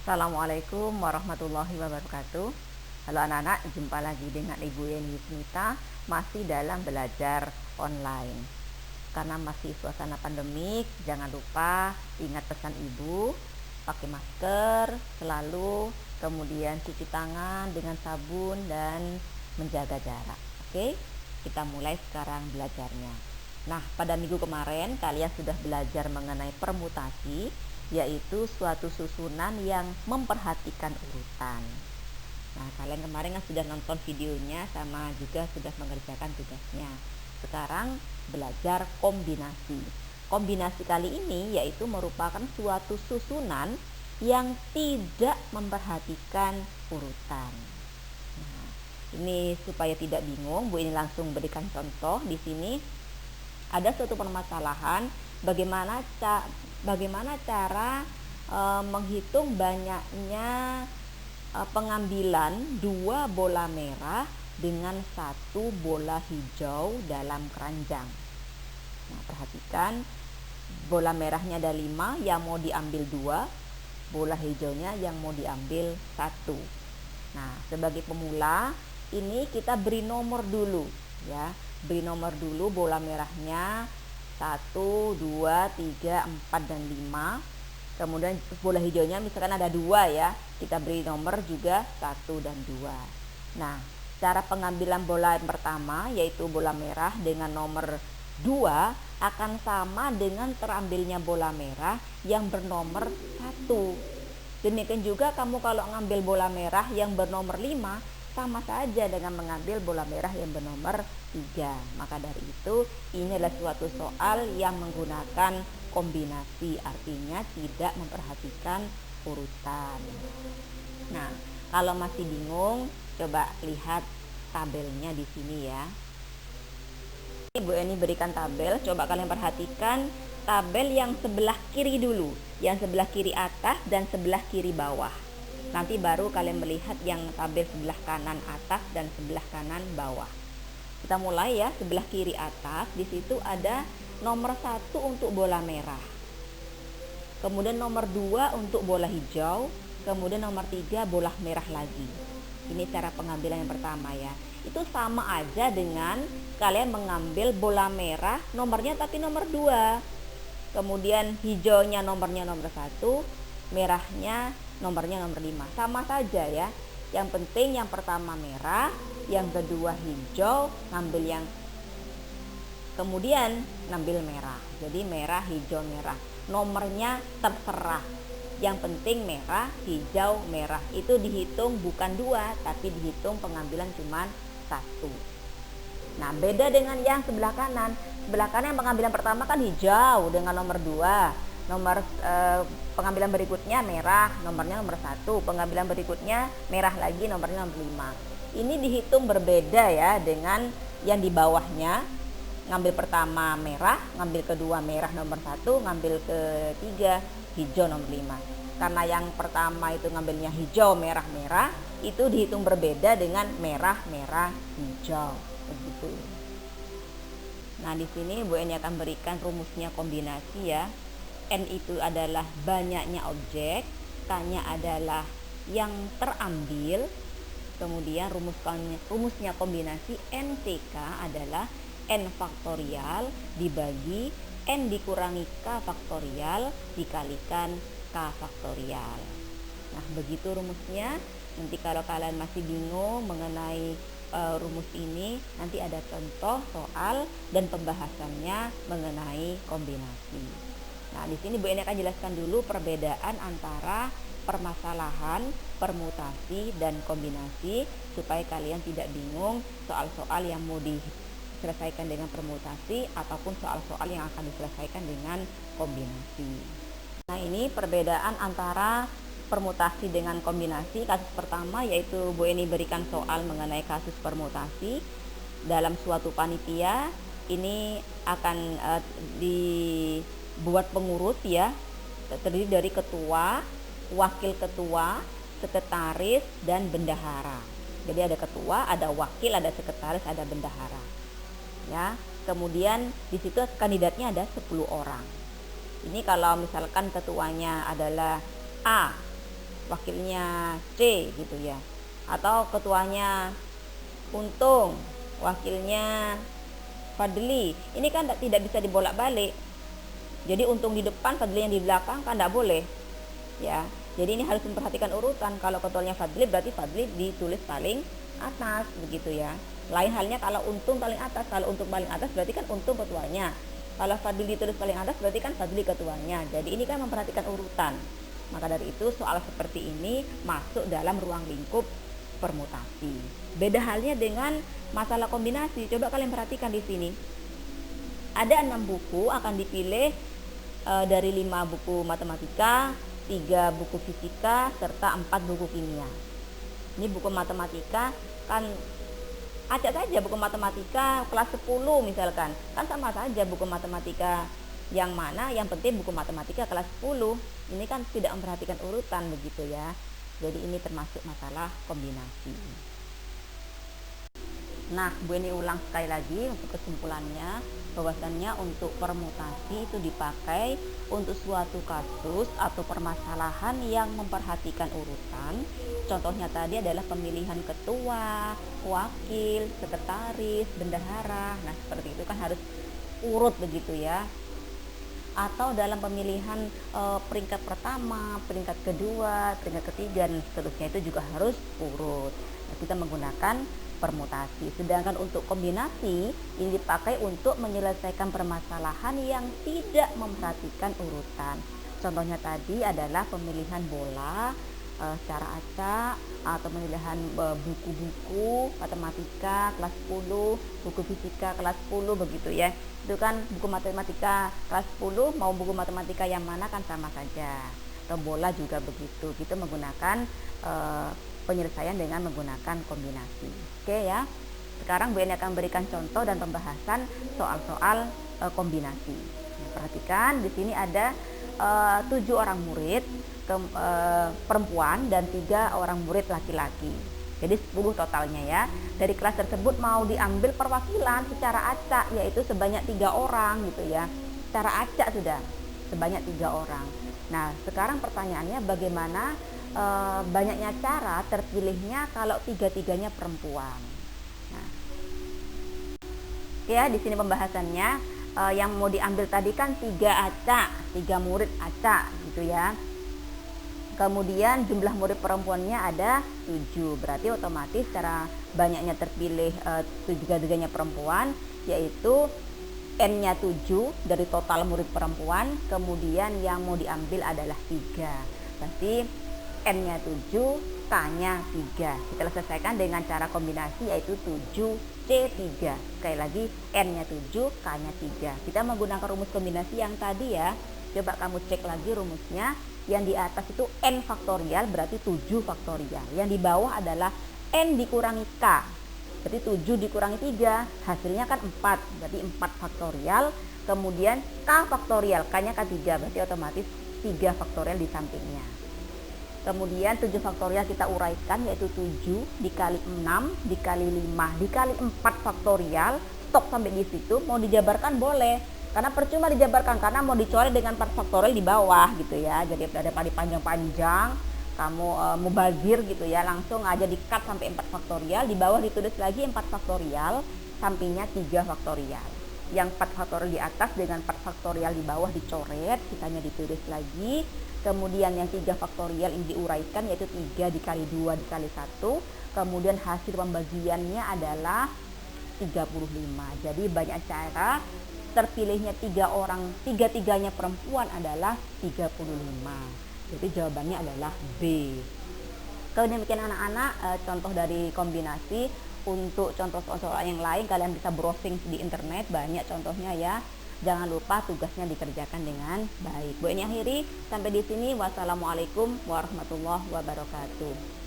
Assalamualaikum warahmatullahi wabarakatuh. Halo anak-anak, jumpa lagi dengan Ibu Yeni Yusnita, masih dalam belajar online. Karena masih suasana pandemik, jangan lupa ingat pesan Ibu, pakai masker selalu, kemudian cuci tangan dengan sabun dan menjaga jarak. Oke, kita mulai sekarang belajarnya. Nah, pada minggu kemarin kalian sudah belajar mengenai permutasi, yaitu suatu susunan yang memperhatikan urutan. Nah, kalian kemarin kan sudah nonton videonya sama juga sudah mengerjakan tugasnya. Sekarang belajar kombinasi. Kombinasi kali ini yaitu merupakan suatu susunan yang tidak memperhatikan urutan. Nah, ini supaya tidak bingung, Bu ini langsung berikan contoh di sini. Ada suatu permasalahan bagaimana cara menghitung banyaknya pengambilan 2 bola merah dengan 1 bola hijau dalam keranjang. Nah, perhatikan, bola merahnya ada 5, yang mau diambil 2, bola hijaunya yang mau diambil 1. Nah, sebagai pemula ini kita beri nomor dulu ya. Beri nomor dulu bola merahnya 1, 2, 3, 4, dan 5. Kemudian bola hijaunya misalkan ada 2 ya, kita beri nomor juga 1 dan 2. Nah, cara pengambilan bola yang pertama yaitu bola merah dengan nomor 2 akan sama dengan terambilnya bola merah yang bernomor 1. Demikian juga kamu kalau ngambil bola merah yang bernomor 5, sama saja dengan mengambil bola merah yang bernomor 3. Maka dari itu ini adalah suatu soal yang menggunakan kombinasi, artinya tidak memperhatikan urutan. Nah, kalau masih bingung, coba lihat tabelnya di sini ya. Bu Eni berikan tabel, coba kalian perhatikan tabel yang sebelah kiri dulu, yang sebelah kiri atas dan sebelah kiri bawah. Nanti baru kalian melihat yang tabel sebelah kanan atas dan sebelah kanan bawah. Kita mulai ya, sebelah kiri atas, di situ ada nomor 1 untuk bola merah. Kemudian nomor 2 untuk bola hijau, kemudian nomor 3 bola merah lagi. Ini cara pengambilan yang pertama ya. Itu sama aja dengan kalian mengambil bola merah nomornya tapi nomor 2. Kemudian hijaunya nomornya nomor 1, merahnya nomornya nomor 5. Sama saja ya. Yang penting yang pertama merah, yang kedua hijau, kemudian ngambil merah. Jadi merah, hijau, merah. Nomornya terserah. Yang penting merah, hijau, merah. Itu dihitung bukan 2, tapi dihitung pengambilan cuma 1. Nah, beda dengan yang sebelah kanan. Sebelah kanan yang pengambilan pertama kan hijau dengan nomor 2. Nomor pengambilan berikutnya merah, nomornya nomor 1. Pengambilan berikutnya merah lagi, nomornya nomor 5. Ini dihitung berbeda ya dengan yang di bawahnya. Ngambil pertama merah, ngambil kedua merah nomor 1, ngambil ketiga hijau nomor 5. Karena yang pertama itu ngambilnya hijau, merah, merah, itu dihitung berbeda dengan merah, merah, hijau. Begitu. Nah, di sini Bu Eni akan berikan rumusnya kombinasi ya. N itu adalah banyaknya objek, K-nya adalah yang terambil. Kemudian rumusnya kombinasi NTK adalah N faktorial dibagi N dikurangi K faktorial dikalikan K faktorial. Nah, begitu rumusnya. Nanti kalau kalian masih bingung mengenai rumus ini, nanti ada contoh soal dan pembahasannya mengenai kombinasi. Nah, di sini Bu Eni akan jelaskan dulu perbedaan antara permasalahan, permutasi, dan kombinasi supaya kalian tidak bingung soal-soal yang mau diselesaikan dengan permutasi ataupun soal-soal yang akan diselesaikan dengan kombinasi. Nah, ini perbedaan antara permutasi dengan kombinasi. Kasus pertama yaitu Bu Eni berikan soal mengenai kasus permutasi dalam suatu panitia. Ini akan dibuat pengurus ya, terdiri dari ketua, wakil ketua, sekretaris, dan bendahara. Jadi ada ketua, ada wakil, ada sekretaris, ada bendahara. Ya, kemudian di situ kandidatnya ada 10 orang. Ini kalau misalkan ketuanya adalah A, wakilnya C gitu ya, atau ketuanya Untung, wakilnya Fadli. Ini kan tidak bisa dibolak-balik. Jadi Untung di depan, Fadli yang di belakang kan tidak boleh ya. Jadi ini harus memperhatikan urutan. Kalau ketuanya Fadli berarti Fadli ditulis paling atas begitu ya. Lain halnya kalau Untung paling atas. Kalau Untung paling atas berarti kan Untung ketuanya. Kalau Fadli ditulis paling atas berarti kan Fadli ketuanya. Jadi ini kan memperhatikan urutan. Maka dari itu soal seperti ini masuk dalam ruang lingkup permutasi. Beda halnya dengan masalah kombinasi. Coba kalian perhatikan di sini. Ada 6 buku akan dipilih dari 5 buku matematika, 3 buku fisika, serta 4 buku kimia. Ini buku matematika kan acak saja buku matematika kelas 10 misalkan. Kan sama saja buku matematika yang mana, yang penting buku matematika kelas 10. Ini kan tidak memperhatikan urutan begitu ya. Jadi ini termasuk masalah kombinasi. Nah, Bu ini ulang sekali lagi untuk kesimpulannya, bahwasannya untuk permutasi itu dipakai untuk suatu kasus atau permasalahan yang memperhatikan urutan. Contohnya tadi adalah pemilihan ketua, wakil, sekretaris, bendahara. Nah, seperti itu kan harus urut begitu ya. Atau dalam pemilihan peringkat pertama, peringkat kedua, peringkat ketiga, dan seterusnya itu juga harus urut. Nah, kita menggunakan permutasi. Sedangkan untuk kombinasi ini dipakai untuk menyelesaikan permasalahan yang tidak memperhatikan urutan. Contohnya tadi adalah pemilihan bola secara acak, atau pemilihan buku-buku matematika kelas 10, buku fisika kelas 10 begitu ya. Itu kan buku matematika kelas 10 mau buku matematika yang mana kan sama saja. Atau bola juga begitu. Kita menggunakan penyelesaian dengan menggunakan kombinasi. Oke ya. Sekarang Bu Eni akan berikan contoh dan pembahasan soal-soal kombinasi. Nah, perhatikan di sini ada 7 orang murid perempuan dan 3 orang murid laki-laki. Jadi 10 totalnya ya. Dari kelas tersebut mau diambil perwakilan secara acak, yaitu sebanyak 3 orang gitu ya. Secara acak sudah sebanyak 3 orang. Nah, sekarang pertanyaannya bagaimana banyaknya cara terpilihnya kalau 3-3-nya perempuan. Nah, ya di sini pembahasannya yang mau diambil tadi kan 3 acak, 3 murid acak gitu ya. Kemudian jumlah murid perempuannya ada 7. Berarti otomatis secara banyaknya terpilih 3-3-nya perempuan, yaitu N-nya 7 dari total murid perempuan. Kemudian yang mau diambil adalah 3. Berarti N-nya 7, K-nya 3. Kita selesaikan dengan cara kombinasi, yaitu 7C3. Sekali lagi N-nya 7, K-nya 3. Kita menggunakan rumus kombinasi yang tadi ya. Coba kamu cek lagi rumusnya. Yang di atas itu N faktorial berarti 7 faktorial. Yang di bawah adalah N dikurangi K. Berarti 7 dikurangi 3, hasilnya kan 4. Berarti 4 faktorial. Kemudian K faktorial, K-nya K3. Berarti otomatis 3 faktorial di sampingnya. Kemudian 7 faktorial kita uraikan, yaitu 7 dikali 6 dikali 5 dikali 4 faktorial. Stop sampai di situ. Mau dijabarkan boleh. Karena percuma dijabarkan, karena mau dicoret dengan 4 faktorial di bawah gitu ya. Jadi daripada panjang-panjang kamu mubazir gitu ya, langsung aja di-cut sampai 4 faktorial, di bawah ditulis lagi 4 faktorial, sampingnya 3 faktorial. Yang 4 faktorial di atas dengan 4 faktorial di bawah dicoret, sisanya ditulis lagi. Kemudian yang 3 faktorial ini diuraikan, yaitu 3 dikali 2 dikali 1. Kemudian hasil pembagiannya adalah 35. Jadi banyak cara terpilihnya 3 orang, 3-3-nya perempuan adalah 35. Jadi jawabannya adalah B. Kalau demikian anak-anak, contoh dari kombinasi. Untuk contoh soal yang lain kalian bisa browsing di internet, banyak contohnya ya. Jangan lupa tugasnya dikerjakan dengan baik. Bu ini akhiri sampai di sini. Wassalamualaikum warahmatullahi wabarakatuh.